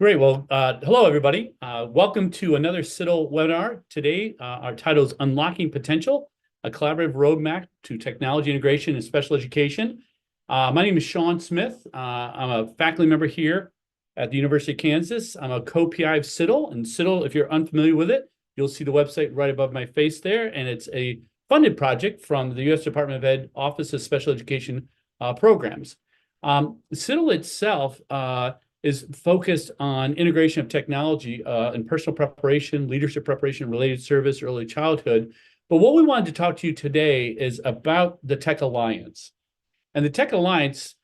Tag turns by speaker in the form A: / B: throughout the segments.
A: Great. Well, hello, everybody. Welcome to another CITL webinar. Today, welcome to another CITL webinar. Today, our title is Unlocking Potential, a collaborative roadmap to technology integration in special education. My name is Sean Smith. I'm a faculty member here at the University of Kansas. I'm a co-PI of CITL. And CITL, if you're unfamiliar with it, you'll see the website right above my face there. And it's a funded project from the U.S. Department of Ed Office of Special Education Programs. CITL itself is focused on integration of technology in personal preparation, leadership preparation, related service, early childhood. But what we wanted to talk to you today is about the Tech Alliance. And the Tech Alliance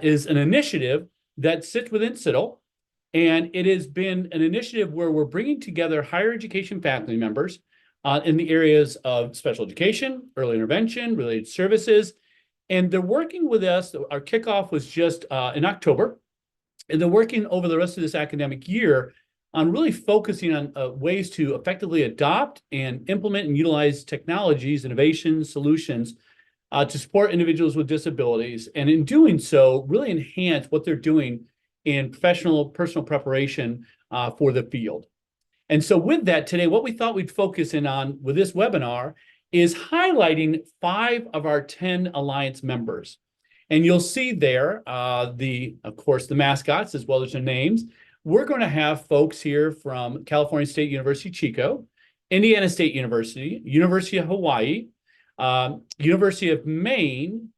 A: is an initiative that sits within CITL, and it has been an initiative where we're bringing together higher education faculty members in the areas of special education, early intervention, related services, and they're working with us. Our kickoff was just in October. And they're working over the rest of this academic year on really focusing on ways to effectively adopt and implement and utilize technologies, innovations, solutions to support individuals with disabilities. And in doing so, really enhance what they're doing in professional, personal preparation for the field. And so with that, today, what we thought we'd focus in on with this webinar is highlighting 5 of our 10 Alliance members. And you'll see there, of course, the mascots as well as their names. We're going to have folks here from California State University, Chico, Indiana State University, University of Hawaii, University of Maine,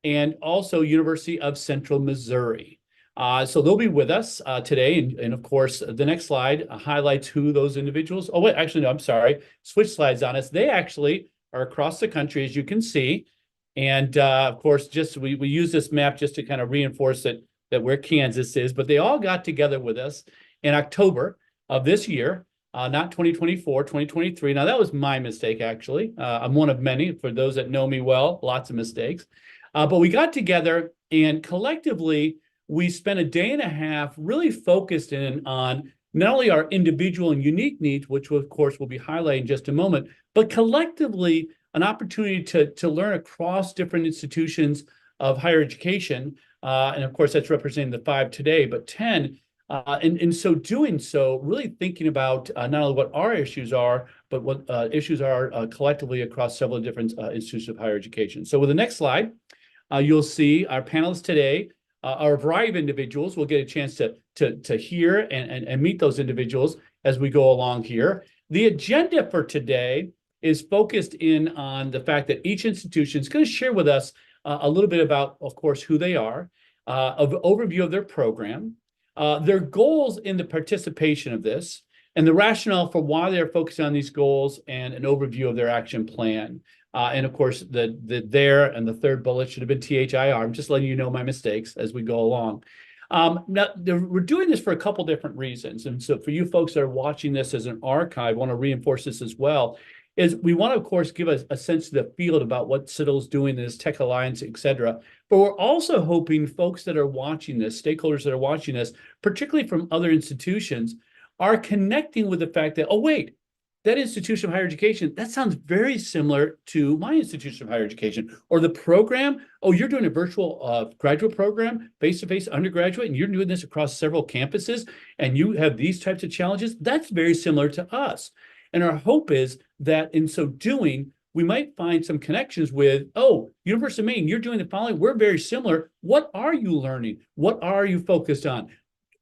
A: and also University of Central Missouri. So they'll be with us today. And of course, the next slide highlights who those individuals. Oh, wait, actually, no, I'm sorry. Switch slides on us. They actually are across the country, as you can see. And of course, we use this map just to kind of reinforce that where Kansas is, but they all got together with us in October of this year, not 2024, 2023. Now, that was my mistake, actually. I'm one of many. For those that know me well, lots of mistakes. But we got together, and collectively, we spent a day and a half really focused in on not only our individual and unique needs, which of course we'll be highlighting in just a moment, but collectively, an opportunity to learn across different institutions of higher education. And of course, that's representing the 5 today, but 10. And so doing so, really thinking about not only what our issues are, but what issues are collectively across several different institutions of higher education. So with the next slide, you'll see our panelists today are a variety of individuals. We'll get a chance to hear and meet those individuals as we go along here. The agenda for today is focused in on the fact that each institution is going to share with us a little bit about, of course, who they are, an overview of their program, their goals in the participation of this, and the rationale for why they're focusing on these goals, and an overview of their action plan. And of course, the there and the third bullet should have been THIR. I'm just letting you know my mistakes as we go along. Now, we're doing this for a couple different reasons. And so for you folks that are watching this as an archive, I want to reinforce this as well. Is we want to, of course, give a sense of the field about what CITL is doing in this Tech Alliance, et cetera. But we're also hoping folks that are watching this, stakeholders that are watching this, particularly from other institutions, are connecting with the fact that, oh, wait, that institution of higher education, that sounds very similar to my institution of higher education. Or the program, oh, you're doing a virtual graduate program, face-to-face undergraduate, and you're doing this across several campuses, and you have these types of challenges. That's very similar to us. And our hope is that in so doing, we might find some connections with, oh, University of Maine, you're doing the following. We're very similar. What are you learning? What are you focused on?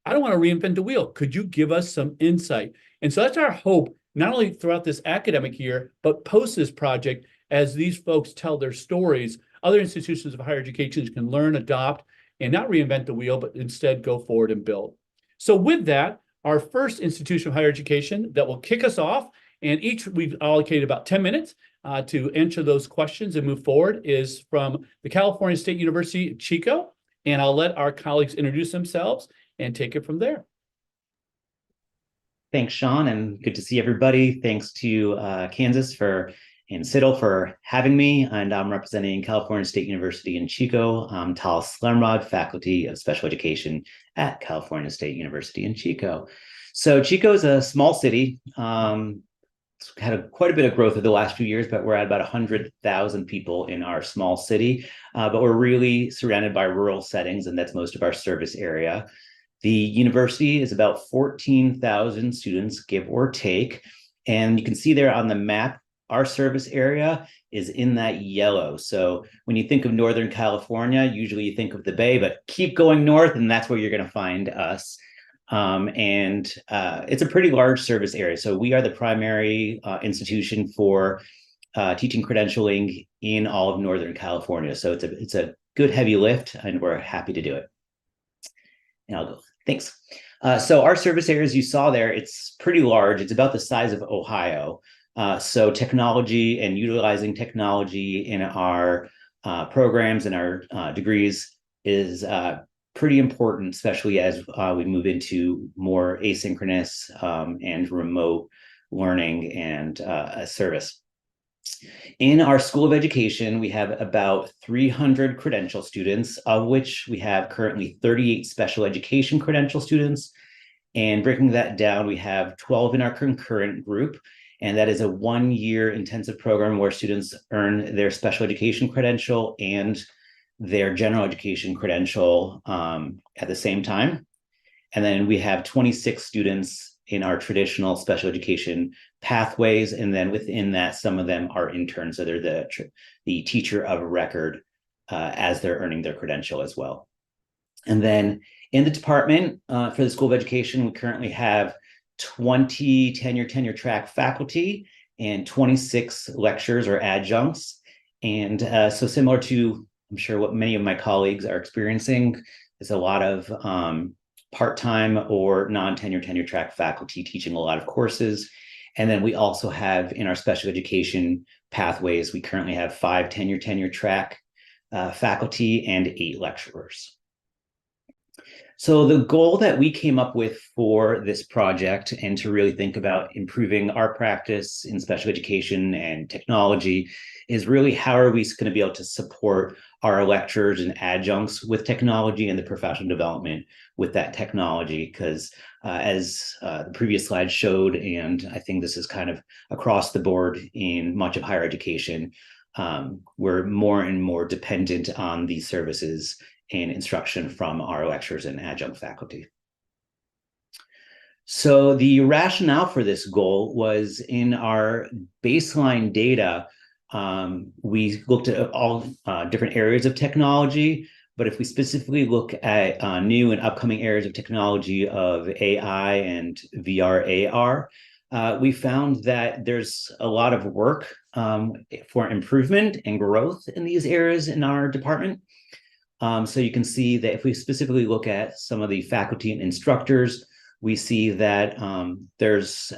A: I don't want to reinvent the wheel. Could you give us some insight? And so that's our hope, not only throughout this academic year, but post this project, as these folks tell their stories, other institutions of higher education can learn, adopt, and not reinvent the wheel, but instead go forward and build. So with that, our first institution of higher education that will kick us off, and each we've allocated about 10 minutes to answer those questions and move forward, is from the California State University, Chico. And I'll let our colleagues introduce themselves and take it from there.
B: Thanks, Sean, and good to see everybody. Thanks to Kansas and CITL for having me. And I'm representing California State University in Chico. I'm Tal Slemrod, Faculty of Special Education at California State University in Chico. So Chico is a small city. It's had quite a bit of growth over the last few years, but we're at about 100,000 people in our small city. But we're really surrounded by rural settings, and that's most of our service area. The university is about 14,000 students, give or take. And you can see there on the map, our service area is in that yellow. So when you think of Northern California, usually you think of the Bay, but keep going north and that's where you're going to find us. It's a pretty large service area. So we are the primary institution for teaching credentialing in all of Northern California. So it's a good heavy lift and we're happy to do it. And I'll go, thanks. So our service area, as you saw there, it's pretty large. It's about the size of Ohio. So technology and utilizing technology in our programs and our degrees is pretty important, especially as we move into more asynchronous and remote learning and service. In our School of Education, we have about 300 credential students, of which we have currently 38 special education credential students. And breaking that down, we have 12 in our concurrent group, and that is a 1-year intensive program where students earn their special education credential and their general education credential at the same time. And then we have 26 students in our traditional special education pathways. And then within that, some of them are interns, so they're the teacher of record as they're earning their credential as well. And then in the department for the School of Education, we currently have 20 tenure track faculty and 26 lecturers or adjuncts. And so similar to, I'm sure, what many of my colleagues are experiencing, is a lot of part-time or tenure track faculty teaching a lot of courses. And then we also have in our special education pathways, we currently have 5 tenure track faculty and 8 lecturers. So the goal that we came up with for this project, and to really think about improving our practice in special education and technology, is really how are we going to be able to support our lecturers and adjuncts with technology and the professional development with that technology. Because as the previous slide showed, and I think this is kind of across the board in much of higher education, we're more and more dependent on these services and instruction from our lecturers and adjunct faculty. So the rationale for this goal was in our baseline data, we looked at all different areas of technology, but if we specifically look at new and upcoming areas of technology of AI and VR, AR, we found that there's a lot of work for improvement and growth in these areas in our department. So you can see that if we specifically look at some of the faculty and instructors, we see that there's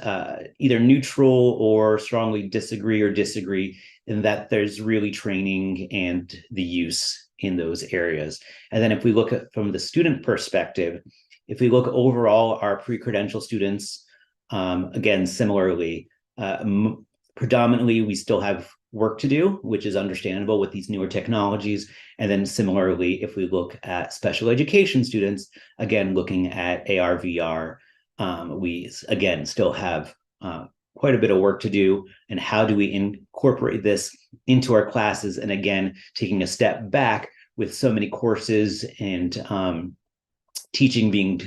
B: either neutral or strongly disagree in that there's really training and the use in those areas. And then if we look at from the student perspective, if we look overall, our pre-credential students, again, similarly, predominantly, we still have work to do, which is understandable with these newer technologies. And then similarly, if we look at special education students, again, looking at AR, VR, we again still have quite a bit of work to do. And how do we incorporate this into our classes? And again, taking a step back with so many courses and teaching being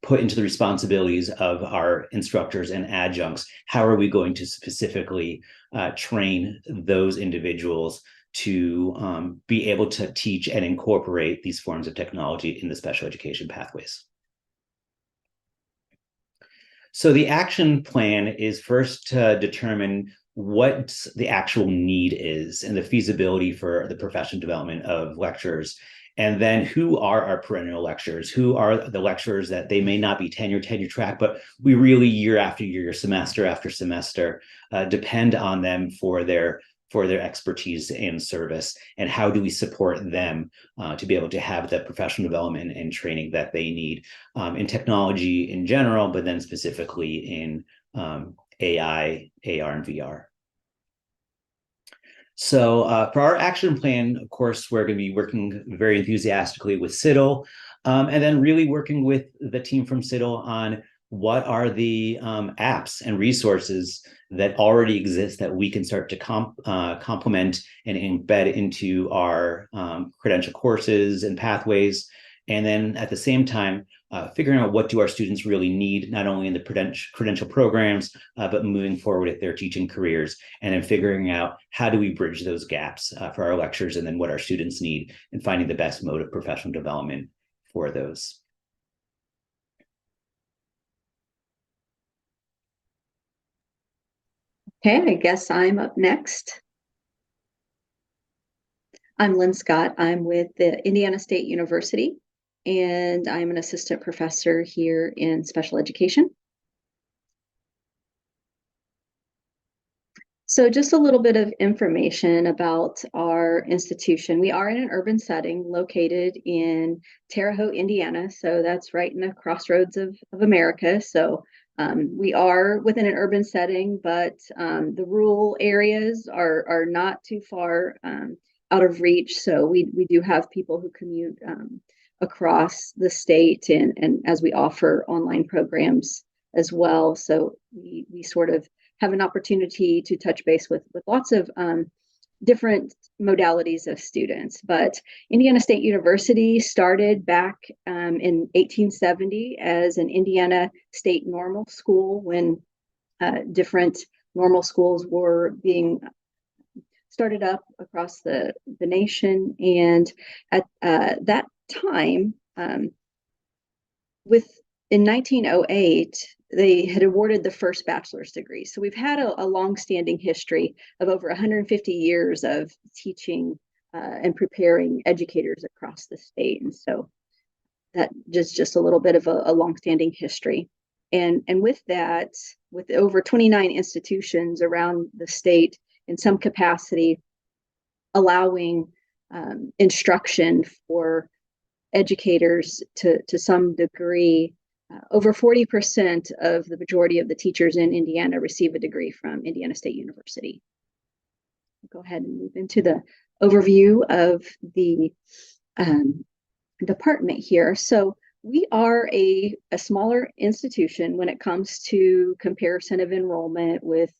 B: put into the responsibilities of our instructors and adjuncts, how are we going to specifically train those individuals to be able to teach and incorporate these forms of technology in the special education pathways? So the action plan is first to determine what the actual need is and the feasibility for the professional development of lecturers. And then who are our perennial lecturers? Who are the lecturers that they may not be tenure track, but we really year after year, semester after semester, depend on them for their expertise and service, and how do we support them to be able to have the professional development and training that they need in technology in general, but then specifically in AI, AR, and VR. So for our action plan, of course, we're going to be working very enthusiastically with CITL, and then really working with the team from CITL on what are the apps and resources that already exist that we can start to complement and embed into our credential courses and pathways, And then at the same time, figuring out what do our students really need, not only in the credential programs, but moving forward with their teaching careers, and then figuring out how do we bridge those gaps for our lectures, and then what our students need, and finding the best mode of professional development for those.
C: Okay, I guess I'm up next. I'm Lynn Scott. I'm with the Indiana State University, and I'm an assistant professor here in special education. So just a little bit of information about our institution. We are in an urban setting located in Terre Haute, Indiana. So that's right in the crossroads of America. So we are within an urban setting, but the rural areas are not too far out of reach. So we do have people who commute across the state, and as we offer online programs as well. So we sort of have an opportunity to touch base with lots of different modalities of students. But Indiana State University started back in 1870 as an Indiana State Normal School when different normal schools were being started up across the nation. And at that time, in 1908, they had awarded the first bachelor's degree. So we've had a long-standing history of over 150 years of teaching and preparing educators across the state. And so that just a little bit of a long-standing history. And with that, with over 29 institutions around the state in some capacity, allowing instruction for educators to some degree, over 40% of the majority of the teachers in Indiana receive a degree from Indiana State University. I'll go ahead and move into the overview of the department here. So we are a smaller institution when it comes to comparison of enrollment, with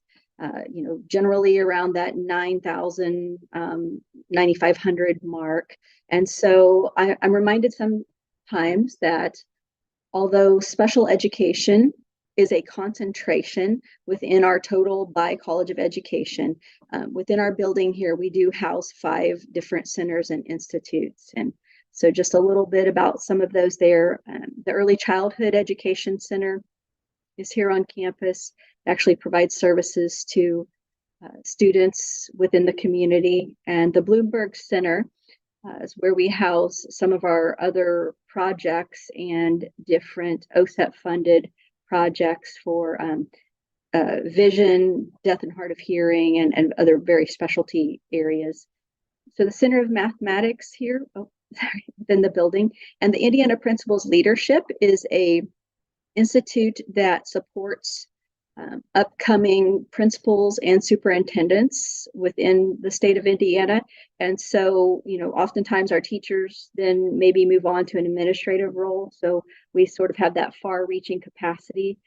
C: generally around that 9,000, 9,500 mark. And so I'm reminded sometimes that although special education is a concentration within our total by College of Education, within our building here, we do house 5 different centers and institutes. And so just a little bit about some of those there. The Early Childhood Education Center is here on campus. It actually provides services to students within the community. And the Bloomberg Center is where we house some of our other projects and different OSEP funded projects for vision, deaf and hard of hearing, and other very specialty areas. So the Center of Mathematics here, within the building, and the Indiana Principals Leadership is a institute that supports upcoming principals and superintendents within the state of Indiana. And so, oftentimes our teachers then maybe move on to an administrative role. So we sort of have that far-reaching capacity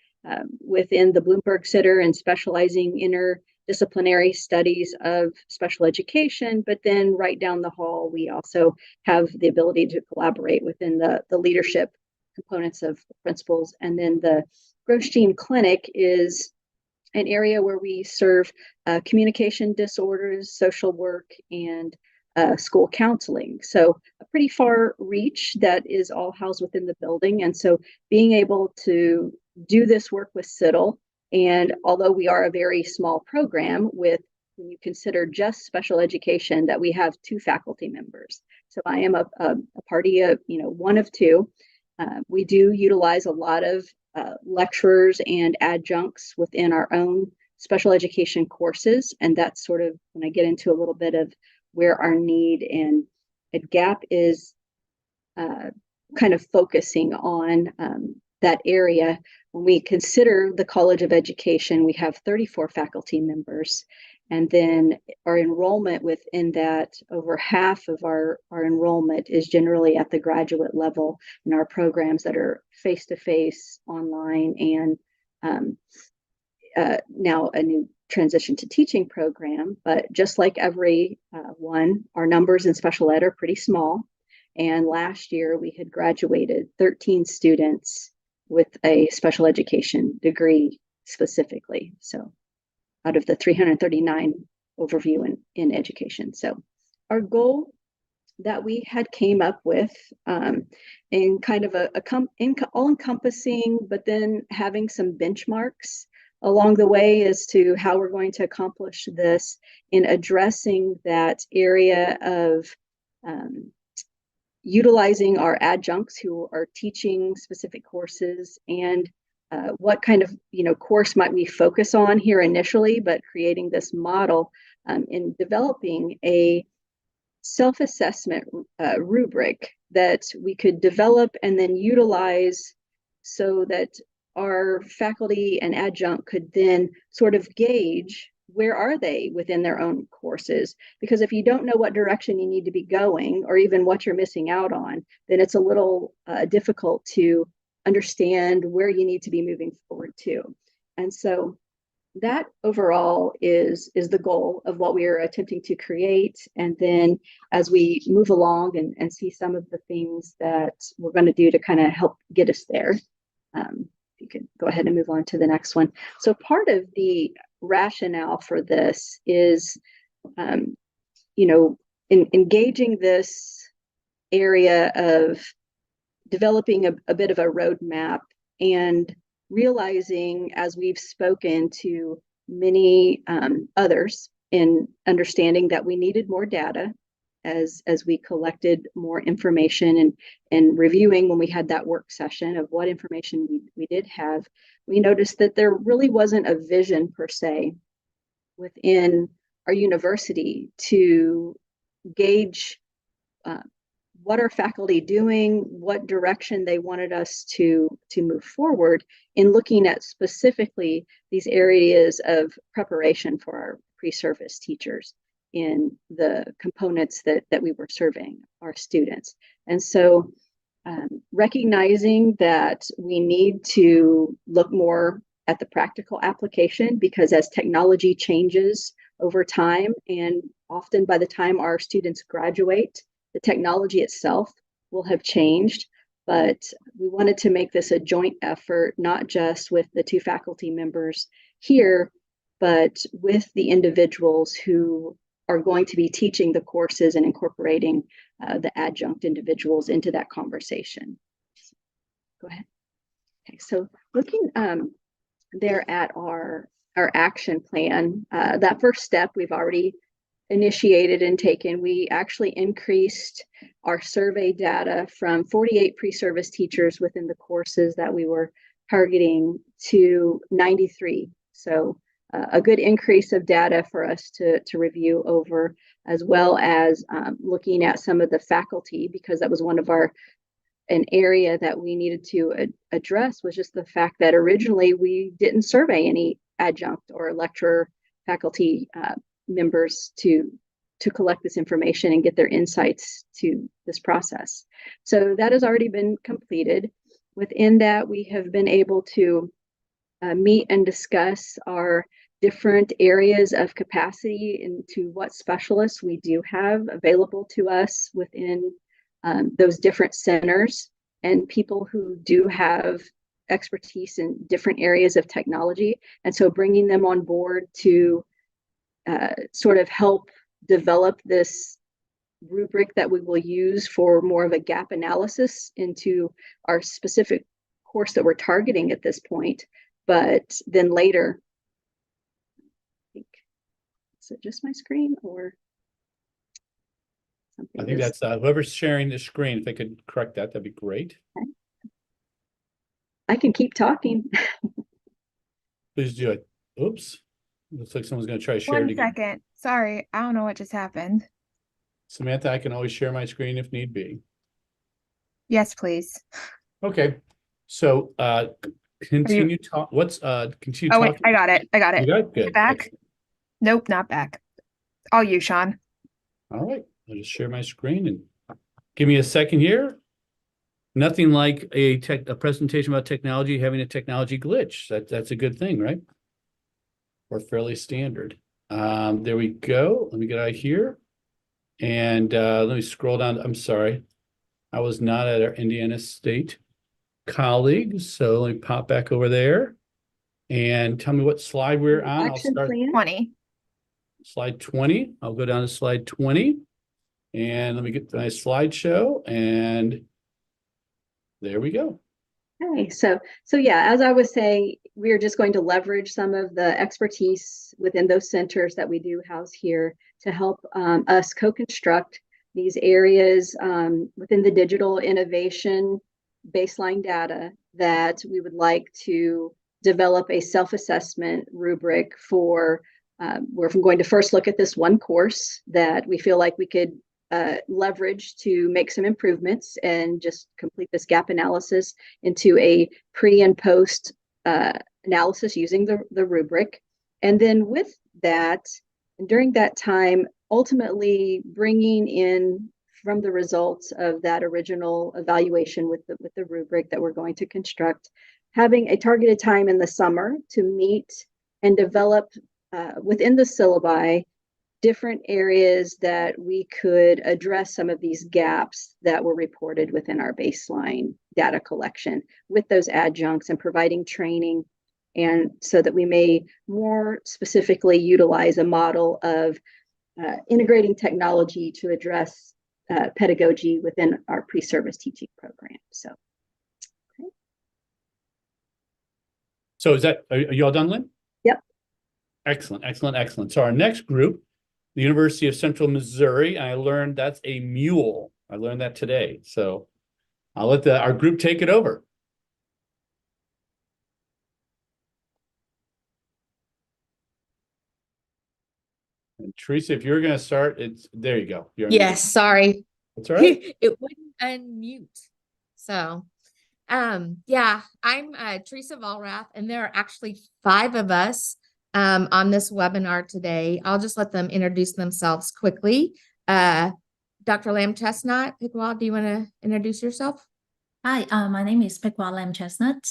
C: within the Bloomberg Center and specializing interdisciplinary studies of special education. But then right down the hall, we also have the ability to collaborate within the leadership components of principals. And then the Gross-Gene Clinic is an area where we serve communication disorders, social work, and school counseling. So a pretty far reach that is all housed within the building. And so being able to do this work with CITL, and although we are a very small program, when you consider just special education, that we have 2 faculty members. So I am a party of, one of 2. We do utilize a lot of lecturers and adjuncts within our own special education courses. And that's sort of when I get into a little bit of where our need and a gap is, kind of focusing on that area. When we consider the College of Education, we have 34 faculty members. And then our enrollment within that, over half of our enrollment is generally at the graduate level in our programs that are face-to-face, online, and now a new transition to teaching program. But just like every one, our numbers in special ed are pretty small. And last year we had graduated 13 students with a special education degree specifically. So out of the 339 overview in education. So our goal that we had came up with in kind of all-encompassing, but then having some benchmarks along the way as to how we're going to accomplish this in addressing that area of utilizing our adjuncts who are teaching specific courses, and what kind of course might we focus on here initially, but creating this model in developing a self-assessment rubric that we could develop and then utilize so that our faculty and adjunct could then sort of gauge where are they within their own courses. Because if you don't know what direction you need to be going, or even what you're missing out on, then it's a little difficult to understand where you need to be moving forward to. And so that overall is the goal of what we are attempting to create. And then as we move along and see some of the things that we're going to do to kind of help get us there, you could go ahead and move on to the next one. So part of the rationale for this is, engaging this area of developing a bit of a roadmap and realizing, as we've spoken to many others, in understanding that we needed more data as we collected more information and reviewing when we had that work session of what information we did have, we noticed that there really wasn't a vision per se within our university to gauge what are faculty doing, what direction they wanted us to move forward in looking at specifically these areas of preparation for our pre-service teachers in the components that we were serving our students. And so recognizing that we need to look more at the practical application, because as technology changes over time, and often by the time our students graduate, the technology itself will have changed. But we wanted to make this a joint effort, not just with the two faculty members here, but with the individuals who are going to be teaching the courses and incorporating the adjunct individuals into that conversation. Go ahead. Okay, so looking there at our action plan, that first step we've already initiated and taken. We actually increased our survey data from 48 pre-service teachers within the courses that we were targeting to 93. So a good increase of data for us to review over, as well as looking at some of the faculty, because that was one of an area that we needed to address, was just the fact that originally we didn't survey any adjunct or lecturer faculty members to collect this information and get their insights to this process. So that has already been completed. Within that, we have been able to meet and discuss our different areas of capacity into what specialists we do have available to us within those different centers, and people who do have expertise in different areas of technology. And so bringing them on board to sort of help develop this rubric that we will use for more of a gap analysis into our specific course that we're targeting at this point. But then later, I think, is it just my screen or something?
A: I think that's whoever's sharing the screen. If they could correct that, that'd be great.
C: Okay. I can keep talking.
A: Please do it. Oops. Looks like someone's going to try to share it
D: One
A: again.
D: second. Sorry, I don't know what just happened.
A: Samantha, I can always share my screen if need be.
D: Yes, please.
A: Okay. So continue talk. Continue
D: Oh, wait,
A: talking.
D: I got it. I got
A: You
D: it.
A: got it? Good.
D: Back?
A: Excellent.
D: Nope, not back. All you, Sean.
A: All right. I'll just share my screen and give me a second here. Nothing like a presentation about technology having a technology glitch. That's a good thing, right? Or fairly standard. There we go. Let me get out of here. And let me scroll down. I'm sorry. I was not at our Indiana State colleagues, so let me pop back over there and tell me what slide we're on. I'll
C: Action
A: start
C: plan.
D: 20.
A: slide 20. I'll go down to slide 20 and let me get my slideshow and there we go.
C: Okay, so yeah, as I was saying, we're just going to leverage some of the expertise within those centers that we do house here to help us co-construct these areas within the digital innovation baseline data that we would like to develop a self-assessment rubric for. We're going to first look at this one course that we feel like we could leverage to make some improvements and just complete this gap analysis into a pre and post analysis using the rubric. And then with that, and during that time, ultimately bringing in from the results of that original evaluation with the rubric that we're going to construct, having a targeted time in the summer to meet and develop within the syllabi different areas that we could address some of these gaps that were reported within our baseline data collection with those adjuncts and providing training, and so that we may more specifically utilize a model of integrating technology to address pedagogy within our pre-service teaching program. So, okay.
A: So is that, are you all done, Lynn?
C: Yep.
A: Excellent, excellent, excellent. So our next group, the University of Central Missouri, and I learned that's a mule. I learned that today. So I'll let our group take it over. And Teresa, if you're going to start, there you go. You're
E: Yes, sorry.
A: That's all right.
E: It wouldn't unmute. So, yeah, I'm Teresa Vollrath, and there are actually 5 of us on this webinar today. I'll just let them introduce themselves quickly. Dr. Lamb Chestnut, Piqua, do you want to introduce yourself?
F: Hi, my name is Piqua Lamb Chestnut,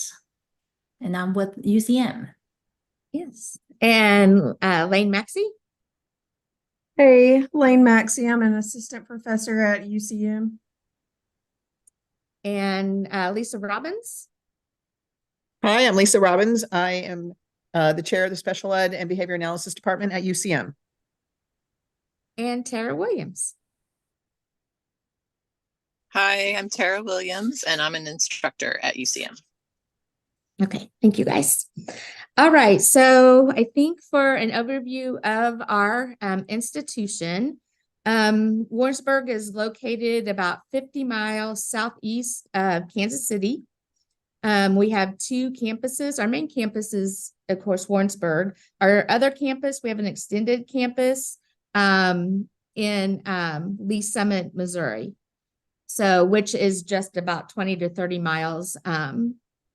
F: and I'm with UCM.
E: Yes. And Lane Maxey?
G: Hey, Lane Maxey. I'm an assistant professor at UCM.
E: And Lisa Robbins?
H: Hi, I'm Lisa Robbins. I am the chair of the Special Ed and Behavior Analysis Department at UCM.
E: And Tara Williams.
I: Hi, I'm Tara Williams, and I'm an instructor at UCM.
E: Okay, thank you guys. All right, so I think for an overview of our institution, Warrensburg is located about 50 miles southeast of Kansas City. We have 2 campuses. Our main campus is, of course, Warrensburg. Our other campus, we have an extended campus in Lee Summit, Missouri. So, which is just about 20 to 30 miles,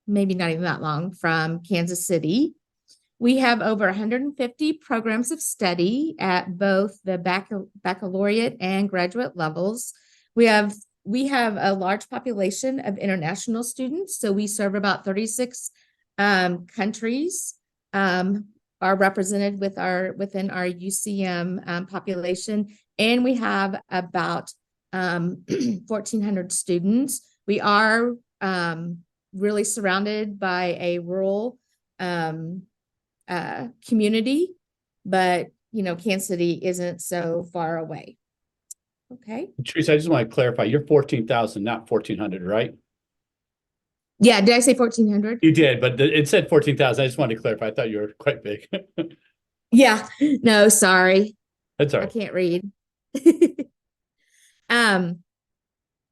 E: maybe not even that long from Kansas City. We have over 150 programs of study at both the baccalaureate and graduate levels. We have a large population of international students. So we serve about 36 countries are represented within our UCM population. And we have about 1,400 students. We are really surrounded by a rural community, but Kansas City isn't so far away. Okay.
A: Teresa, I just want to clarify, you're 14,000, not 1,400, right?
E: Yeah, did I say 1,400?
A: You did, but it said 14,000. I just wanted to clarify. I thought you were quite big.
E: Yeah, no, sorry.
A: That's all
E: I
A: right.
E: can't read.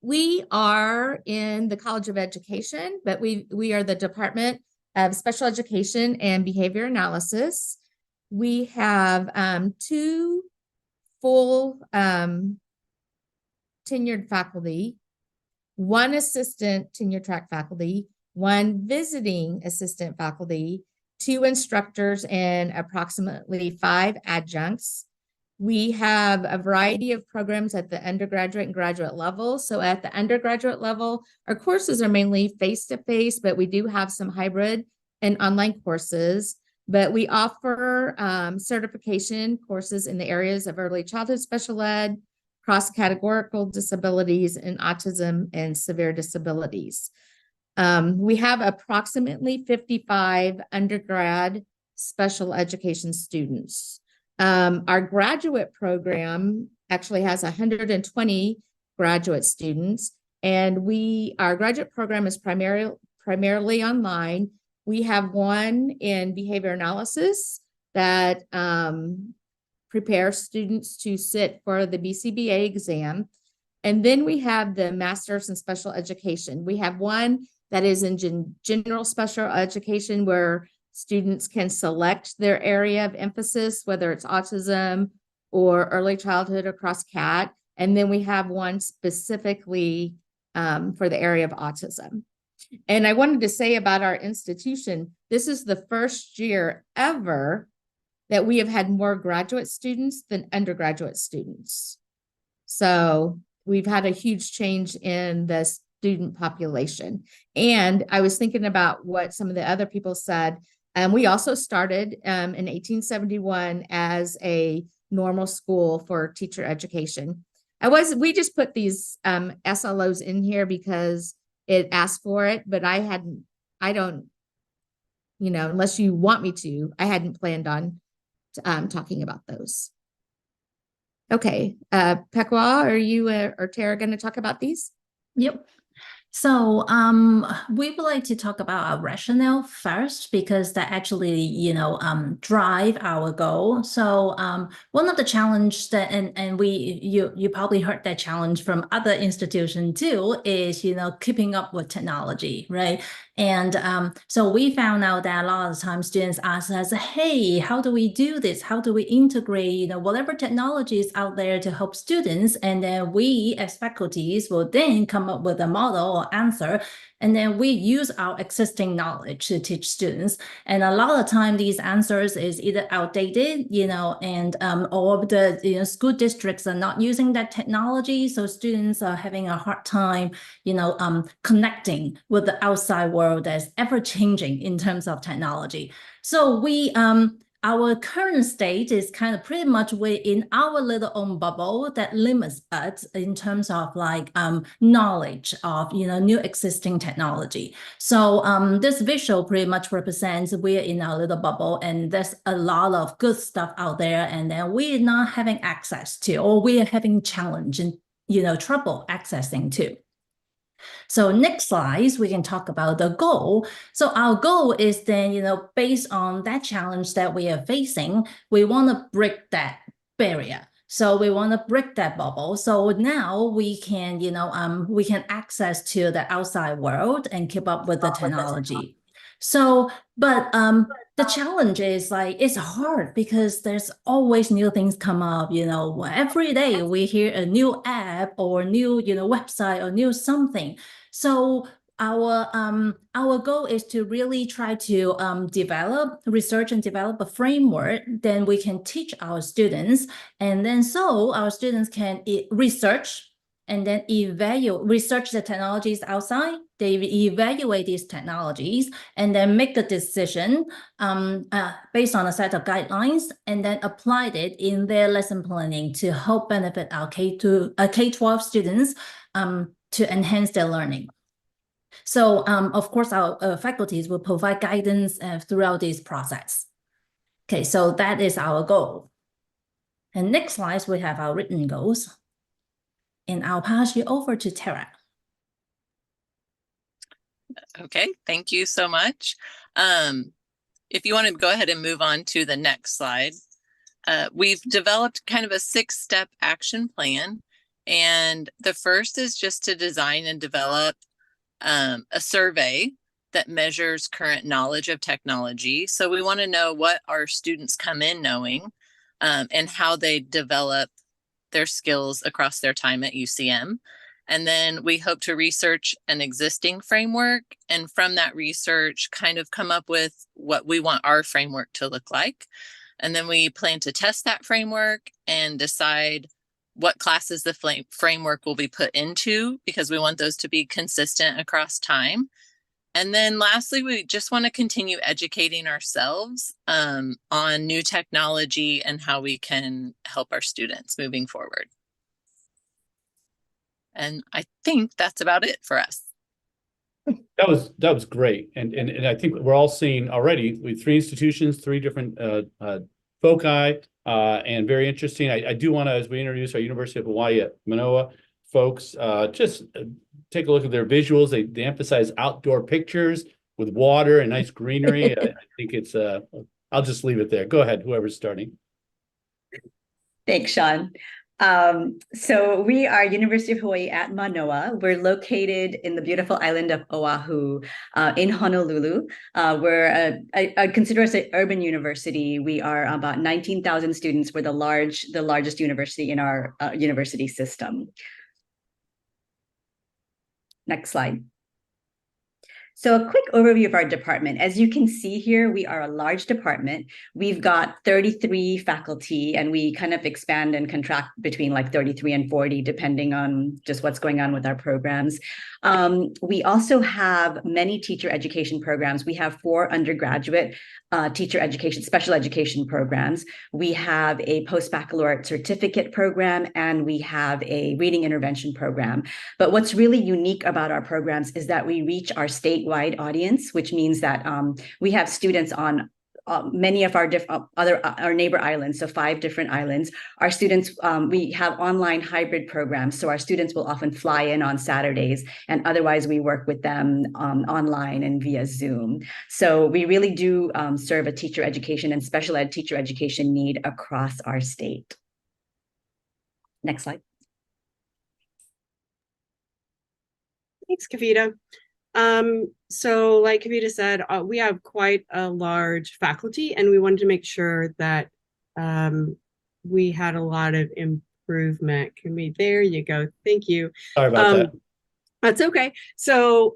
E: We are in the College of Education, but we are the Department of Special Education and Behavior Analysis. We have 2 full tenured faculty, 1 assistant tenure track faculty, 1 visiting assistant faculty, 2 instructors, and approximately 5 adjuncts. We have a variety of programs at the undergraduate and graduate level. So at the undergraduate level, our courses are mainly face-to-face, but we do have some hybrid and online courses. But we offer certification courses in the areas of early childhood special ed, cross-categorical disabilities, and autism and severe disabilities. We have approximately 55 undergrad special education students. Our graduate program actually has 120 graduate students, and our graduate program is primarily online. We have one in behavior analysis that prepare students to sit for the BCBA exam. And then we have the Masters in Special Education. We have one that is in general special education, where students can select their area of emphasis, whether it's autism or early childhood or cross-cat. And then we have one specifically for the area of autism. And I wanted to say about our institution, this is the first year ever that we have had more graduate students than undergraduate students. So we've had a huge change in the student population. And I was thinking about what some of the other people said. We also started in 1871 as a normal school for teacher education. We just put these SLOs in here because it asked for it, but I don't, unless you want me to, I hadn't planned on talking about those. Okay, Pekwa, are you or Tara going to talk about these?
F: Yep. So we would like to talk about our rationale first, because that actually, drive our goal. So one of the challenge that, and you probably heard that challenge from other institutions too, is, keeping up with technology, right? And so we found out that a lot of the time students ask us, hey, how do we do this? How do we integrate, whatever technology is out there to help students? And then we as faculties will then come up with a model or answer. And then we use our existing knowledge to teach students. And a lot of the time these answers is either outdated, and or the school districts are not using that technology. So students are having a hard time, connecting with the outside world that's ever changing in terms of technology. So we our current state is kind of pretty much we're in our little own bubble that limits us in terms of knowledge of new existing technology. So this visual pretty much represents we're in our little bubble, and there's a lot of good stuff out there, and then we're not having access to, or we're having challenge and trouble accessing to. So next slide, we can talk about the goal. So our goal is then, based on that challenge that we are facing, we want to break that barrier. So we want to break that bubble. So now we can, we can access to the outside world and keep up with the technology. So, but the challenge is it's hard because there's always new things come up, every day we hear a new app or new, website or new something. So our goal is to really try to research and develop a framework, then we can teach our students. And then so our students can research and then research the technologies outside. They evaluate these technologies and then make the decision based on a set of guidelines, and then applied it in their lesson planning to help benefit our K-12 students to enhance their learning. So of course, our faculties will provide guidance throughout this process. Okay, so that is our goal. And next slide, we have our written goals. And I'll pass you over to Tara.
I: Okay, thank you so much. If you want to go ahead and move on to the next slide, we've developed kind of a 6-step action plan. And the first is just to design and develop a survey that measures current knowledge of technology. So we want to know what our students come in knowing and how they develop their skills across their time at UCM. And then we hope to research an existing framework, and from that research kind of come up with what we want our framework to look like. And then we plan to test that framework and decide what classes the framework will be put into, because we want those to be consistent across time. And then lastly, we just want to continue educating ourselves on new technology and how we can help our students moving forward. And I think that's about it for us.
A: That was great. And I think we're all seeing already with 3 institutions, 3 different foci, and very interesting. I do want to, as we introduce our University of Hawaii at Manoa folks, just take a look at their visuals. They emphasize outdoor pictures with water and nice greenery. I think it's I'll just leave it there. Go ahead, whoever's starting.
J: Thanks, Sean. So we are University of Hawaii at Manoa. We're located in the beautiful island of Oahu, in Honolulu. I consider us an urban university. We are about 19,000 students. We're the largest university in our university system. Next slide. So a quick overview of our department. As you can see here, we are a large department. We've got 33 faculty, and we kind of expand and contract between like 33 and 40, depending on just what's going on with our programs. We also have many teacher education programs. We have 4 undergraduate teacher education, special education programs. We have a post-baccalaureate certificate program, and we have a reading intervention program. But what's really unique about our programs is that we reach our statewide audience, which means that we have students on many of our our neighbor islands, so 5 different islands. Our students, we have online hybrid programs, so our students will often fly in on Saturdays, and otherwise we work with them online and via Zoom. So we really do serve a teacher education and special ed teacher education need across our state. Next slide.
K: Thanks, Kavita. So like Kavita said, we have quite a large faculty, and we wanted to make sure that we had a lot of improvement. There you go. Thank you.
A: Sorry about that.
K: That's okay. So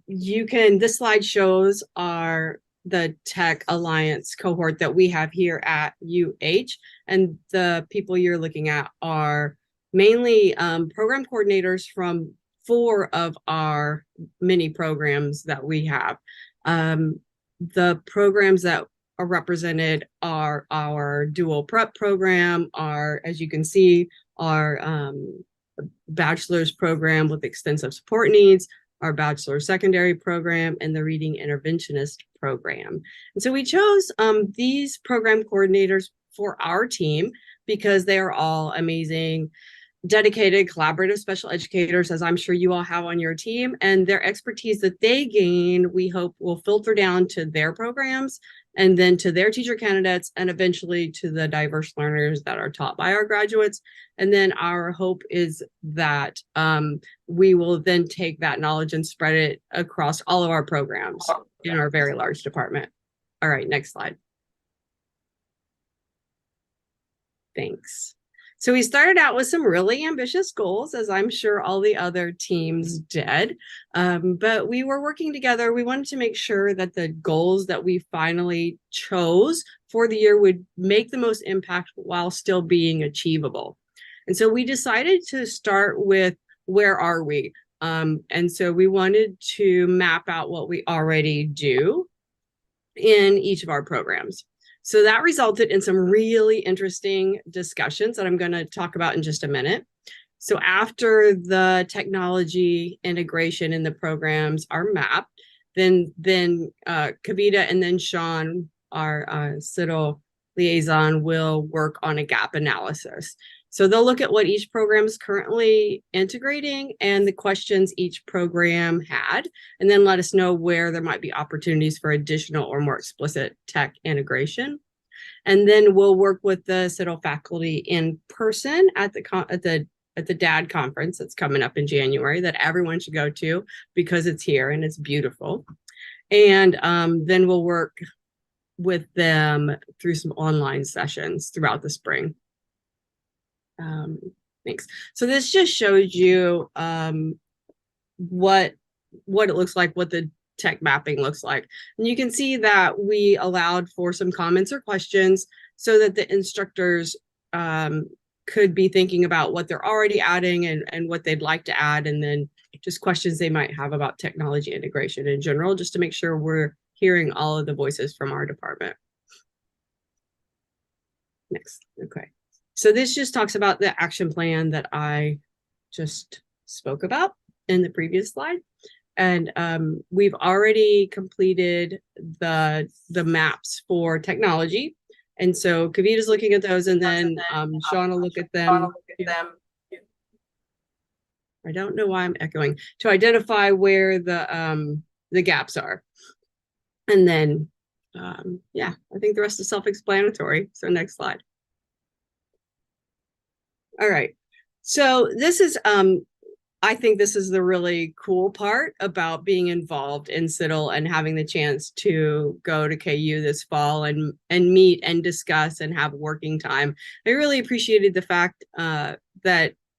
K: this slide shows the Tech Alliance cohort that we have here at UH, and the people you're looking at are mainly program coordinators from 4 of our mini programs that we have. The programs that are represented are our dual prep program, as you can see, our bachelor's program with extensive support needs, our bachelor secondary program, and the reading interventionist program. And so we chose these program coordinators for our team because they are all amazing, dedicated, collaborative special educators, as I'm sure you all have on your team, and their expertise that they gain, we hope will filter down to their programs and then to their teacher candidates and eventually to the diverse learners that are taught by our graduates. And then our hope is that we will then take that knowledge and spread it across all of our programs in our very large department. All right, next slide. Thanks. So we started out with some really ambitious goals, as I'm sure all the other teams did. But we were working together. We wanted to make sure that the goals that we finally chose for the year would make the most impact while still being achievable. And so we decided to start with, where are we? And so we wanted to map out what we already do in each of our programs. So that resulted in some really interesting discussions that I'm going to talk about in just a minute. So after the technology integration in the programs are mapped, then Kavita and then Sean, our CITL liaison, will work on a gap analysis. So they'll look at what each program is currently integrating and the questions each program had, and then let us know where there might be opportunities for additional or more explicit tech integration. And then we'll work with the CITL faculty in person at the DAD conference that's coming up in January that everyone should go to because it's here and it's beautiful. And then we'll work with them through some online sessions throughout the spring. Thanks. So this just shows you what it looks like, what the tech mapping looks like. And you can see that we allowed for some comments or questions so that the instructors could be thinking about what they're already adding and what they'd like to add, and then just questions they might have about technology integration in general, just to make sure we're hearing all of the voices from our department. Next. Okay. So this just talks about the action plan that I just spoke about in the previous slide. And we've already completed the maps for technology. And so Kavita's looking at those, and then Sean will look at them. I don't know why I'm echoing, to identify where the gaps are. And then, yeah, I think the rest is self-explanatory. So next slide. All right. So this is, I think this is the really cool part about being involved in CITL and having the chance to go to KU this fall and meet and discuss and have working time. I really appreciated the fact that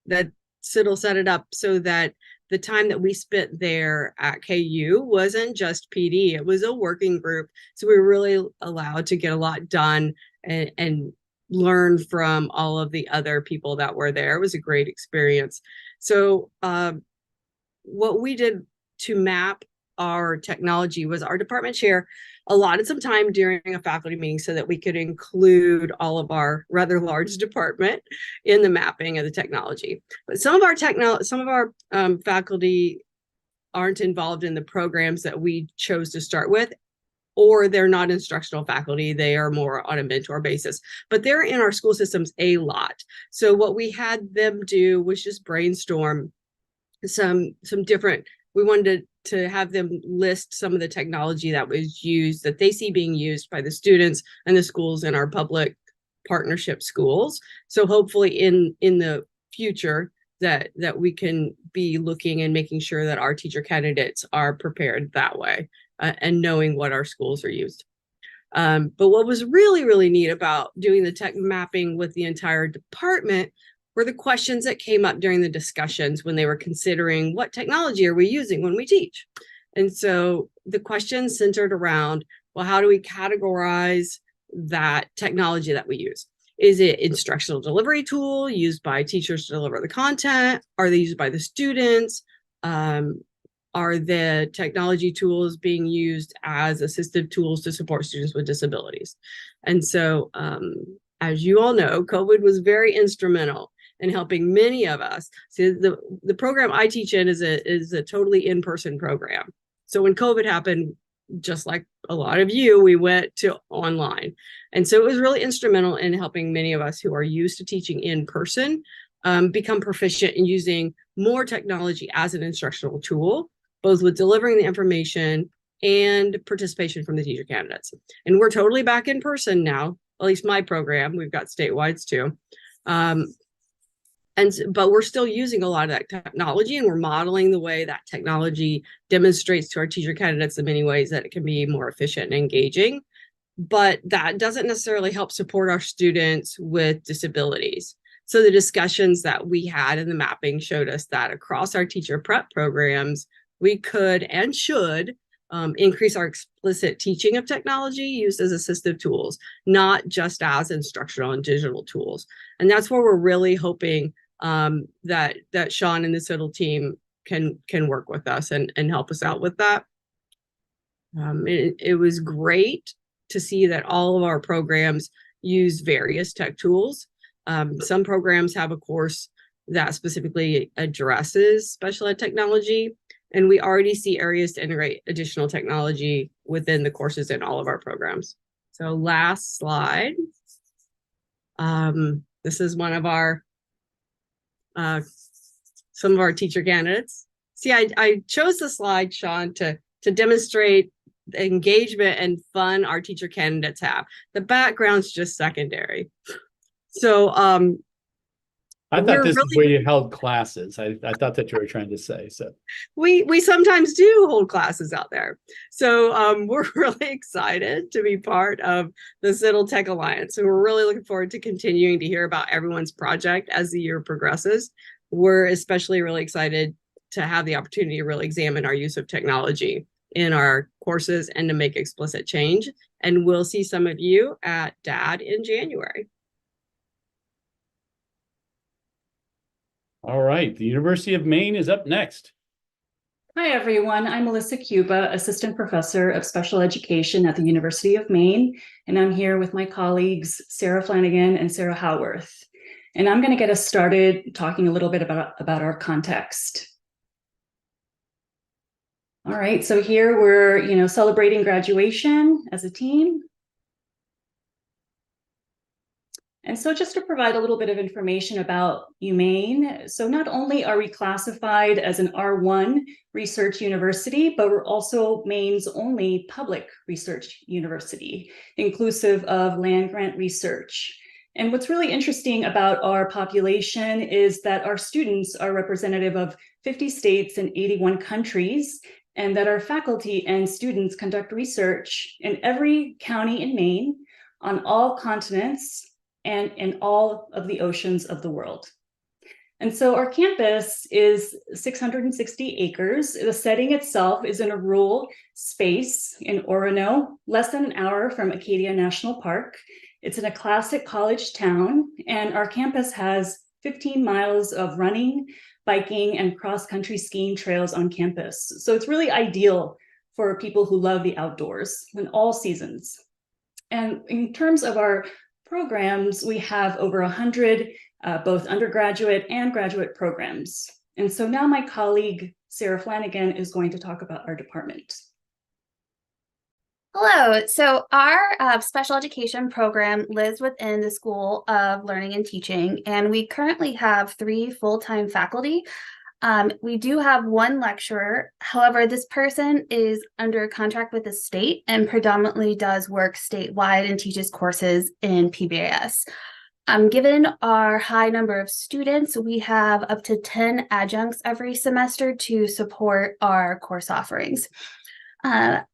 K: CITL set it up so that the time that we spent there at KU wasn't just PD, it was a working group. So we were really allowed to get a lot done and learn from all of the other people that were there. It was a great experience. So what we did to map our technology was our department chair allotted some time during a faculty meeting so that we could include all of our rather large department in the mapping of the technology. But some of our faculty aren't involved in the programs that we chose to start with, or they're not instructional faculty. They are more on a mentor basis, but they're in our school systems a lot. So what we had them do was just brainstorm some different, we wanted to have them list some of the technology that was used, that they see being used by the students and the schools in our public partnership schools. So hopefully in the future that we can be looking and making sure that our teacher candidates are prepared that way. And knowing what our schools are used. But what was really, really neat about doing the tech mapping with the entire department were the questions that came up during the discussions when they were considering what technology are we using when we teach. And so the questions centered around, well, how do we categorize that technology that we use? Is it instructional delivery tool used by teachers to deliver the content? Are they used by the students? Are the technology tools being used as assistive tools to support students with disabilities? And so, as you all know, COVID was very instrumental in helping many of us. See, the program I teach in is a totally in-person program. So when COVID happened, just like a lot of you, we went to online. And so it was really instrumental in helping many of us who are used to teaching in person become proficient in using more technology as an instructional tool, both with delivering the information and participation from the teacher candidates. And we're totally back in person now, at least my program. We've got statewide too. But we're still using a lot of that technology, and we're modeling the way that technology demonstrates to our teacher candidates in many ways that it can be more efficient and engaging. But that doesn't necessarily help support our students with disabilities. So the discussions that we had in the mapping showed us that across our teacher prep programs, we could and should increase our explicit teaching of technology used as assistive tools, not just as instructional and digital tools. And that's where we're really hoping that Sean and the CITL team can work with us and help us out with that. It was great to see that all of our programs use various tech tools. Some programs have a course that specifically addresses special ed technology, and we already see areas to integrate additional technology within the courses in all of our programs. So last slide. This is one of our, some of our teacher candidates. See, I chose the slide, Sean, to demonstrate the engagement and fun our teacher candidates have. The background's just secondary. So
A: I thought this is where you held classes. I thought that you were trying to say so.
K: We sometimes do hold classes out there. So we're really excited to be part of the CITL Tech Alliance. So we're really looking forward to continuing to hear about everyone's project as the year progresses. We're especially really excited to have the opportunity to really examine our use of technology in our courses and to make explicit change. And we'll see some of you at DAD in January.
A: All right, the University of Maine is up next.
L: Hi, everyone. I'm Melissa Cuba, Assistant Professor of Special Education at the University of Maine, and I'm here with my colleagues, Sarah Flanagan and Sarah Howarth. And I'm going to get us started talking a little bit about our context. All right, so here we're, celebrating graduation as a team. And so just to provide a little bit of information about UMaine, so not only are we classified as an R1 research university, but we're also Maine's only public research university, inclusive of land-grant research. And what's really interesting about our population is that our students are representative of 50 states and 81 countries, and that our faculty and students conduct research in every county in Maine, on all continents, and in all of the oceans of the world. And so our campus is 660 acres. The setting itself is in a rural space in Orono, less than an hour from Acadia National Park. It's in a classic college town, and our campus has 15 miles of running, biking, and cross-country skiing trails on campus. So it's really ideal for people who love the outdoors in all seasons. And in terms of our programs, we have over 100 both undergraduate and graduate programs. And so now my colleague, Sarah Flanagan, is going to talk about our department.
M: Hello. So our special education program lives within the School of Learning and Teaching, and we currently have 3 full-time faculty. We do have 1 lecturer. However, this person is under contract with the state and predominantly does work statewide and teaches courses in PBIS. Given our high number of students, we have up to 10 adjuncts every semester to support our course offerings.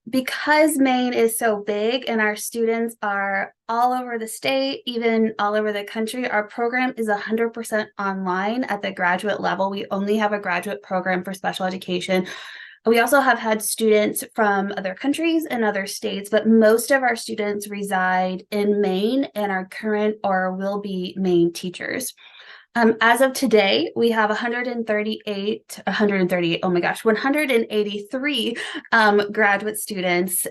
M: Because Maine is so big and our students are all over the state, even all over the country, our program is 100% online at the graduate level. We only have a graduate program for special education. We also have had students from other countries and other states, but most of our students reside in Maine and are current or will be Maine teachers. As of today, we have 183 graduate students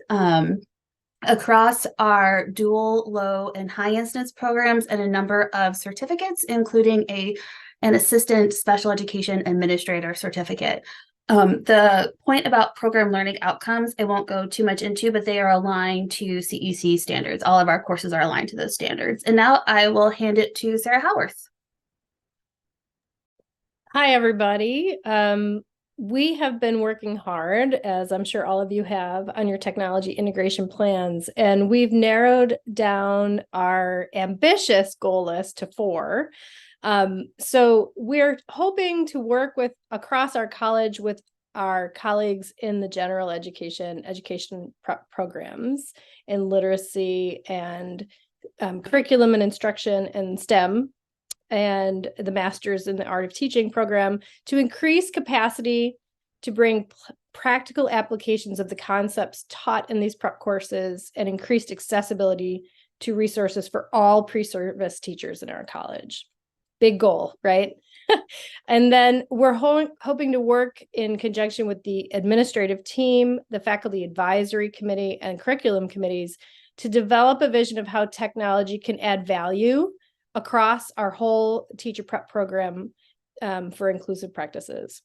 M: across our dual, low, and high instance programs and a number of certificates, including an assistant special education administrator certificate. The point about program learning outcomes, I won't go too much into, but they are aligned to CEC standards. All of our courses are aligned to those standards. And now I will hand it to Sarah Howarth.
N: Hi, everybody. We have been working hard, as I'm sure all of you have, on your technology integration plans, and we've narrowed down our ambitious goal list to 4. So we're hoping to work across our college with our colleagues in the general education programs in literacy and curriculum and instruction and STEM, and the Master's in the Art of Teaching program, to increase capacity to bring practical applications of the concepts taught in these prep courses and increased accessibility to resources for all pre-service teachers in our college. Big goal, right? And then we're hoping to work in conjunction with the administrative team, the faculty advisory committee, and curriculum committees to develop a vision of how technology can add value across our whole teacher prep program for inclusive practices.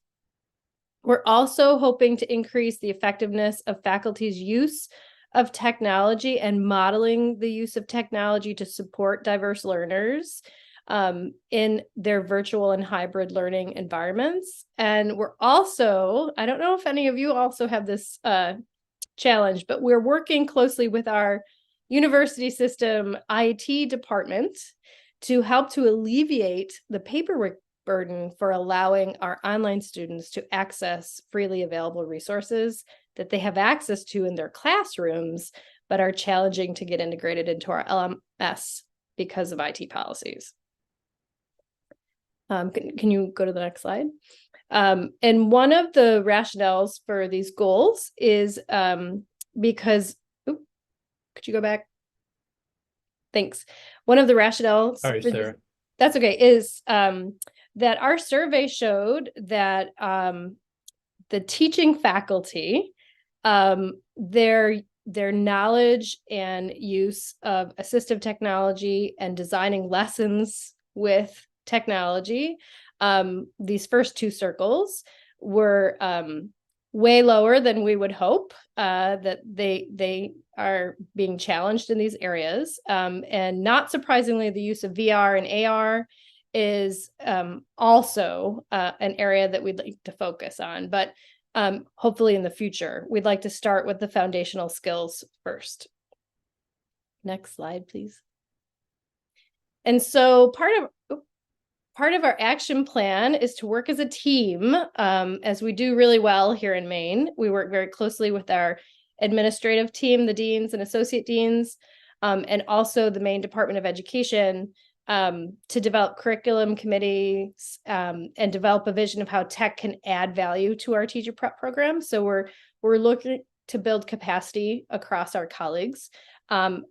N: We're also hoping to increase the effectiveness of faculty's use of technology and modeling the use of technology to support diverse learners in their virtual and hybrid learning environments. And we're also, I don't know if any of you also have this challenge, but we're working closely with our university system IT department to help to alleviate the paperwork burden for allowing our online students to access freely available resources that they have access to in their classrooms, but are challenging to get integrated into our LMS because of IT policies. Can you go to the next slide? And one of the rationales for these goals is because, could you go back? Thanks. One of the rationales,
A: Sorry, Sarah.
N: That's okay, is that our survey showed that the teaching faculty, their knowledge and use of assistive technology and designing lessons with technology. These first two circles were way lower than we would hope, that they are being challenged in these areas. And not surprisingly, the use of VR and AR is also an area that we'd like to focus on. But hopefully in the future, we'd like to start with the foundational skills first. Next slide, please. And so part of our action plan is to work as a team, as we do really well here in Maine. We work very closely with our administrative team, the deans and associate deans, and also the Maine Department of Education, to develop curriculum committees and develop a vision of how tech can add value to our teacher prep program. So we're looking to build capacity across our colleagues,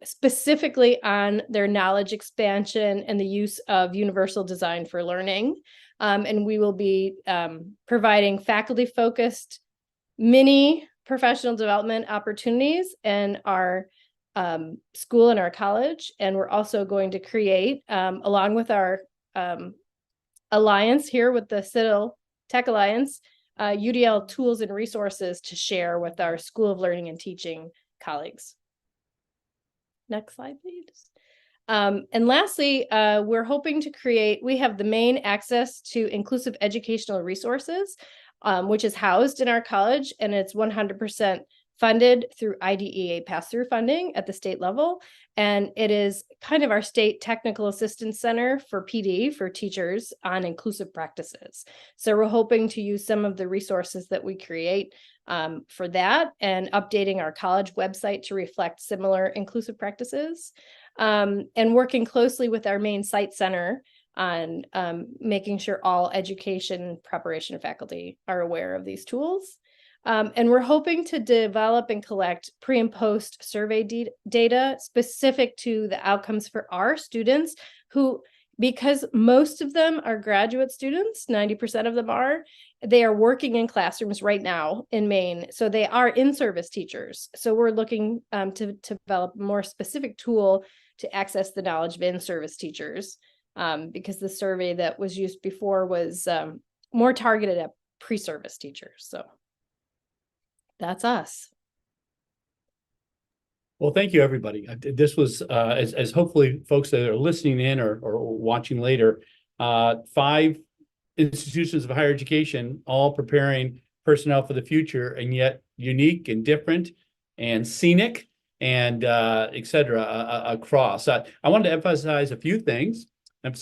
N: specifically on their knowledge expansion and the use of universal design for learning. And we will be providing faculty-focused mini professional development opportunities in our school and our college. And we're also going to create, along with our alliance here with the CITL Tech Alliance, UDL tools and resources to share with our School of Learning and Teaching colleagues. Next slide, please. And lastly, we're hoping to create, we have the Maine access to inclusive educational resources, which is housed in our college, and it's 100% funded through IDEA pass-through funding at the state level. And it is kind of our state technical assistance center for PD, for teachers on inclusive practices. So we're hoping to use some of the resources that we create for that, and updating our college website to reflect similar inclusive practices, and working closely with our Maine Site Center on making sure all education preparation faculty are aware of these tools. And we're hoping to develop and collect pre and post survey data specific to the outcomes for our students who, because most of them are graduate students, 90% of them are, they are working in classrooms right now in Maine. So they are in-service teachers. So we're looking to develop a more specific tool to access the knowledge of in-service teachers, because the survey that was used before was more targeted at pre-service teachers. So that's us.
A: Well, thank you, everybody. This was, as hopefully folks that are listening in or watching later, 5 institutions of higher education, all preparing personnel for the future, and yet unique and different and scenic and et cetera across. I wanted to emphasize a few things about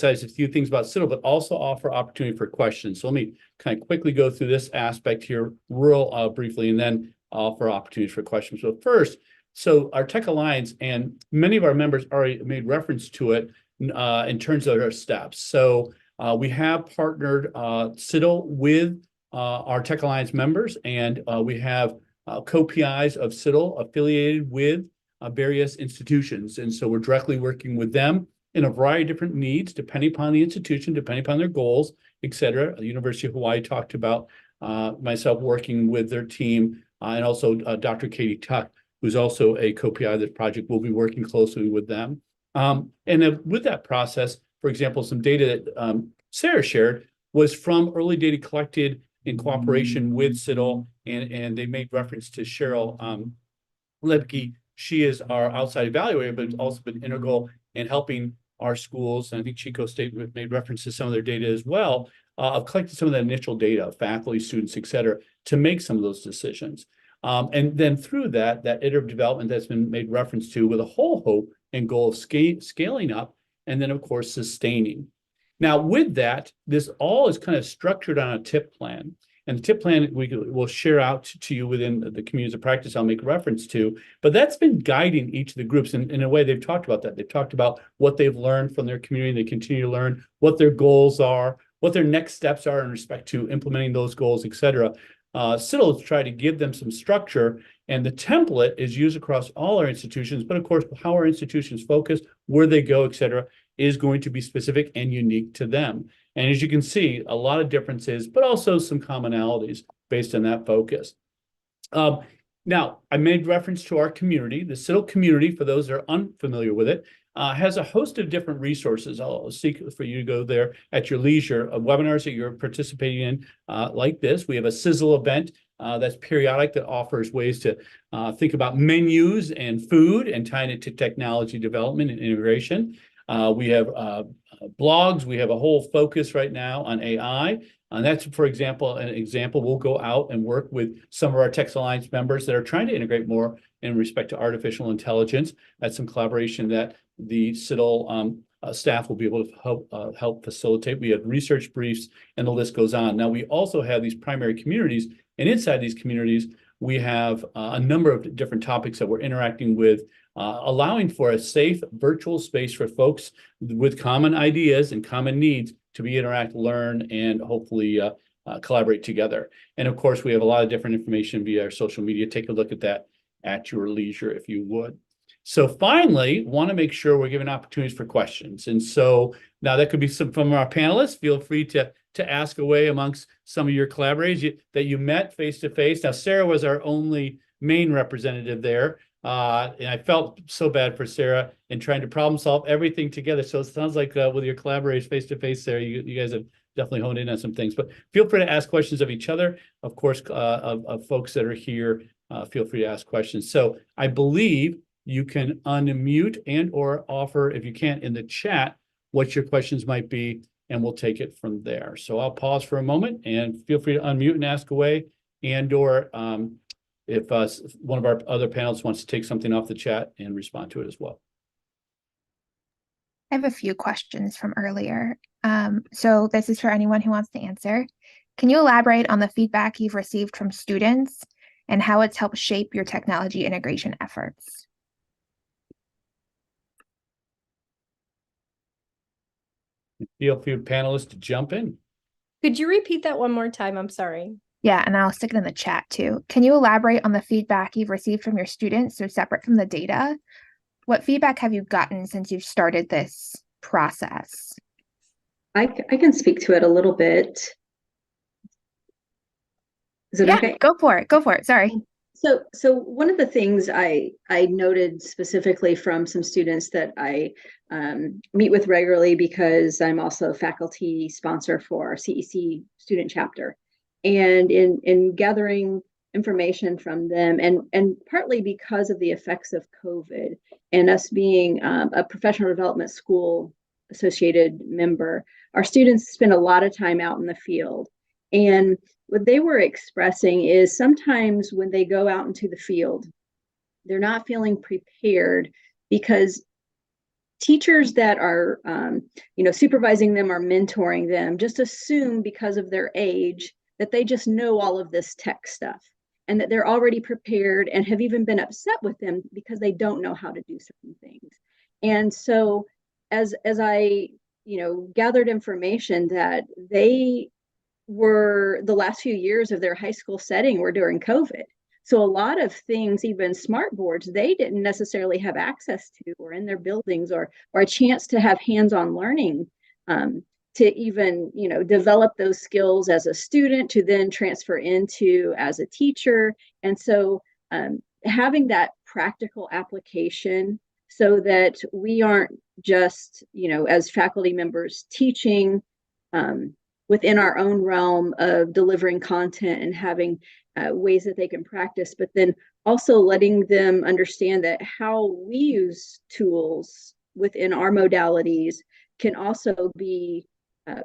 A: CITL, but also offer opportunity for questions. So let me kind of quickly go through this aspect here real briefly, and then offer opportunities for questions. So first, so our Tech Alliance, and many of our members already made reference to it in terms of our steps. So we have partnered CITL with our Tech Alliance members, and we have co-PIs of CITL affiliated with various institutions. And so we're directly working with them in a variety of different needs, depending upon the institution, depending upon their goals, et cetera. The University of Hawaii talked about myself working with their team, and also Dr. Katie Tuck, who's also a co-PI of this project. We'll be working closely with them. And with that process, for example, some data that Sarah shared was from early data collected in cooperation with CITL, and they made reference to Cheryl Lebke. She is our outside evaluator, but has also been integral in helping our schools, and I think Chico State made reference to some of their data as well, of collecting some of that initial data, faculty, students, et cetera, to make some of those decisions. And then through that iterative development that's been made reference to, with a whole hope and goal of scaling up, and then of course sustaining. Now with that, this all is kind of structured on a TIP plan. And the TIP plan we will share out to you within the communities of practice I'll make reference to, but that's been guiding each of the groups. And in a way, they've talked about that. They've talked about what they've learned from their community. They continue to learn what their goals are, what their next steps are in respect to implementing those goals, et cetera. CITL has tried to give them some structure, and the template is used across all our institutions, but of course, how our institutions focus, where they go, et cetera, is going to be specific and unique to them. And as you can see, a lot of differences, but also some commonalities based on that focus. Now, I made reference to our community, the CITL community, for those that are unfamiliar with it. has a host of different resources. I'll seek for you to go there at your leisure, webinars that you're participating in like this. We have a Sizzle event that's periodic that offers ways to think about menus and food and tying it to technology development and integration. We have blogs. We have a whole focus right now on AI. And that's, for example, an example. We'll go out and work with some of our Text Alliance members that are trying to integrate more in respect to artificial intelligence. That's some collaboration that the CITL staff will be able to help facilitate. We have research briefs, and the list goes on. Now, we also have these primary communities, and inside these communities, we have a number of different topics that we're interacting with, allowing for a safe virtual space for folks with common ideas and common needs to be interact, learn, and hopefully collaborate together. And of course, we have a lot of different information via our social media. Take a look at that at your leisure, if you would. So finally, want to make sure we're giving opportunities for questions. And so now that could be some from our panelists. Feel free to ask away amongst some of your collaborators that you met face-to-face. Now, Sarah was our only Maine representative there. And I felt so bad for Sarah in trying to problem solve everything together. So it sounds like with your collaborators face-to-face, Sarah, you guys have definitely honed in on some things. But feel free to ask questions of each other. Of course, of folks that are here, feel free to ask questions. So I believe you can unmute and or offer, if you can, in the chat, what your questions might be, and we'll take it from there. So I'll pause for a moment and feel free to unmute and ask away, and or if one of our other panelists wants to take something off the chat and respond to it as well.
D: I have a few questions from earlier. So this is for anyone who wants to answer. Can you elaborate on the feedback you've received from students and how it's helped shape your technology integration efforts?
A: Feel free, panelists, to jump in.
N: Could you repeat that one more time? I'm sorry.
D: Yeah, and I'll stick it in the chat too. Can you elaborate on the feedback you've received from your students, so separate from the data? What feedback have you gotten since you've started this process?
C: I can speak to it a little bit. Is it okay?
D: Go for it. Go for it. Sorry.
C: So one of the things I noted specifically from some students that I meet with regularly, because I'm also a faculty sponsor for our CEC student chapter, and in gathering information from them, and partly because of the effects of COVID and us being a professional development school associated member, our students spend a lot of time out in the field. And what they were expressing is sometimes when they go out into the field, they're not feeling prepared because teachers that are, supervising them or mentoring them just assume because of their age that they just know all of this tech stuff and that they're already prepared, and have even been upset with them because they don't know how to do certain things. And so as I, gathered information that they were, the last few years of their high school setting were during COVID. So a lot of things, even smart boards, they didn't necessarily have access to, or in their buildings, or a chance to have hands-on learning, to even, develop those skills as a student to then transfer into as a teacher. And so having that practical application so that we aren't just, as faculty members teaching within our own realm of delivering content and having ways that they can practice, but then also letting them understand that how we use tools within our modalities can also be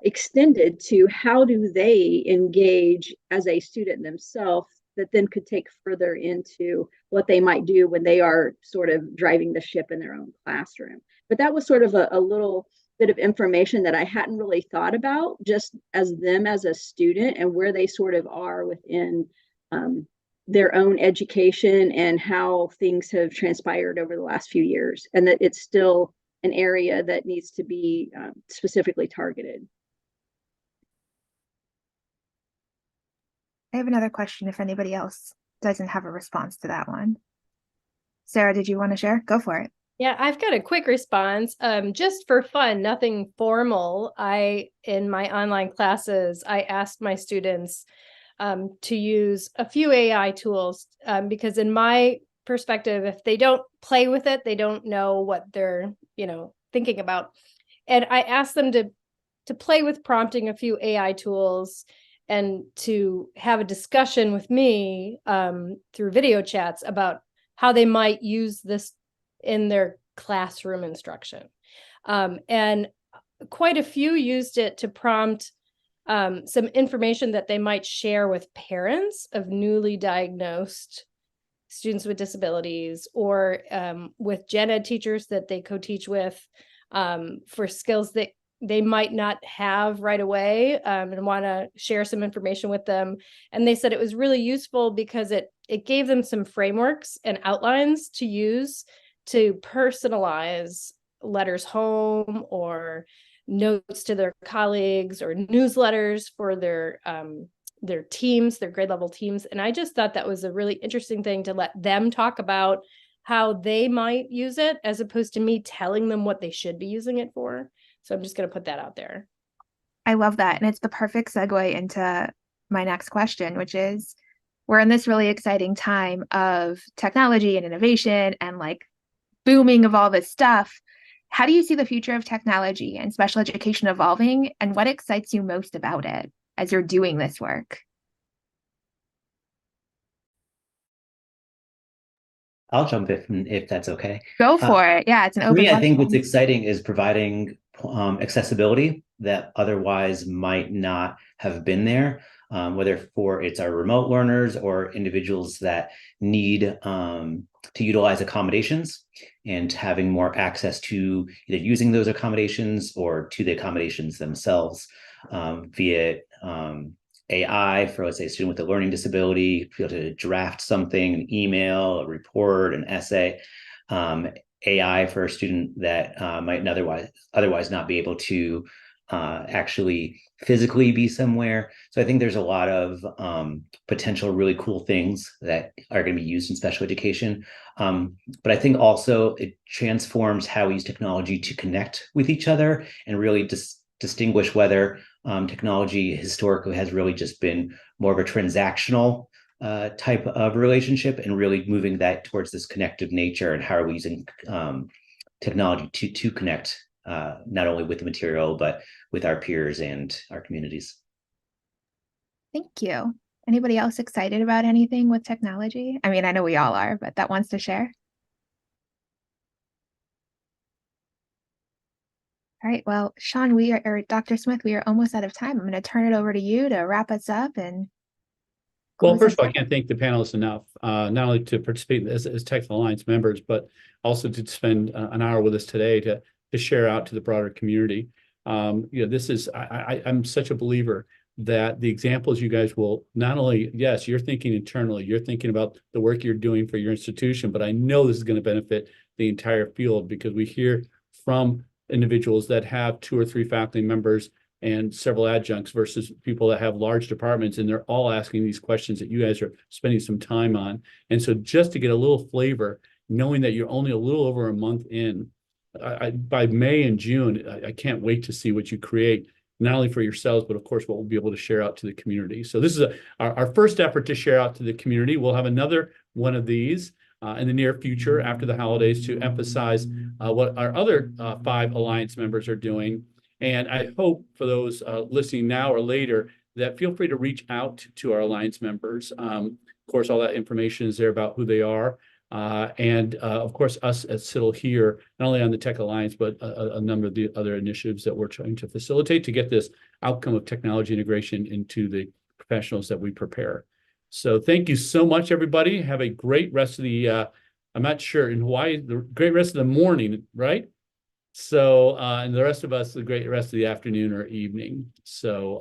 C: extended to how do they engage as a student themselves, that then could take further into what they might do when they are sort of driving the ship in their own classroom. But that was sort of a little bit of information that I hadn't really thought about, just as them as a student and where they sort of are within their own education and how things have transpired over the last few years, and that it's still an area that needs to be specifically targeted.
D: I have another question if anybody else doesn't have a response to that one. Sarah, did you want to share? Go for it.
N: Yeah, I've got a quick response. Just for fun, nothing formal. In my online classes, I asked my students to use a few AI tools because in my perspective, if they don't play with it, they don't know what they're, thinking about. And I asked them to play with prompting a few AI tools and to have a discussion with me through video chats about how they might use this in their classroom instruction. And quite a few used it to prompt some information that they might share with parents of newly diagnosed students with disabilities, or with gen ed teachers that they co-teach with, for skills that they might not have right away, and want to share some information with them. And they said it was really useful because it gave them some frameworks and outlines to use to personalize letters home, or notes to their colleagues, or newsletters for their teams, their grade level teams. And I just thought that was a really interesting thing to let them talk about how they might use it, as opposed to me telling them what they should be using it for. So I'm just going to put that out there.
D: I love that. And it's the perfect segue into my next question, which is, we're in this really exciting time of technology and innovation and like booming of all this stuff. How do you see the future of technology and special education evolving, and what excites you most about it as you're doing this work?
B: I'll jump if that's okay.
D: Go for it. Yeah, it's an
B: For
D: open
B: me, I think what's
D: question.
B: exciting is providing accessibility that otherwise might not have been there, whether for it's our remote learners or individuals that need to utilize accommodations, and having more access to either using those accommodations or to the accommodations themselves, via AI for, let's say, a student with a learning disability, be able to draft something, an email, a report, an essay. AI for a student that might otherwise not be able to actually physically be somewhere. So I think there's a lot of potential really cool things that are going to be used in special education. But I think also it transforms how we use technology to connect with each other, and really distinguish whether technology historically has really just been more of a transactional type of relationship, and really moving that towards this connective nature, and how are we using technology to connect not only with the material, but with our peers and our communities.
D: Thank you. Anybody else excited about anything with technology? I mean, I know we all are, but that wants to share? All right, well, Sean, or Dr. Smith, we are almost out of time. I'm going to turn it over to you to wrap us up and
A: Well,
D: close
A: first
D: us
A: of all, I
D: out.
A: can't thank the panelists enough, not only to participate as Technical Alliance members, but also to spend an hour with us today to share out to the broader community. This is, I'm such a believer that the examples you guys will not only, yes, you're thinking internally, you're thinking about the work you're doing for your institution, but I know this is going to benefit the entire field, because we hear from individuals that have 2 or 3 faculty members and several adjuncts versus people that have large departments, and they're all asking these questions that you guys are spending some time on. And so just to get a little flavor, knowing that you're only a little over a month in, by May and June, I can't wait to see what you create, not only for yourselves, but of course, what we'll be able to share out to the community. So this is our first effort to share out to the community. We'll have another one of these in the near future after the holidays to emphasize what our other 5 Alliance members are doing. And I hope for those listening now or later that feel free to reach out to our Alliance members. Of course, all that information is there about who they are. And of course, us at CITL here, not only on the Tech Alliance, but a number of the other initiatives that we're trying to facilitate to get this outcome of technology integration into the professionals that we prepare. So thank you so much, everybody. Have a great rest of the, I'm not sure, in Hawaii, the great rest of the morning, right? So, and the rest of us, the great rest of the afternoon or evening. So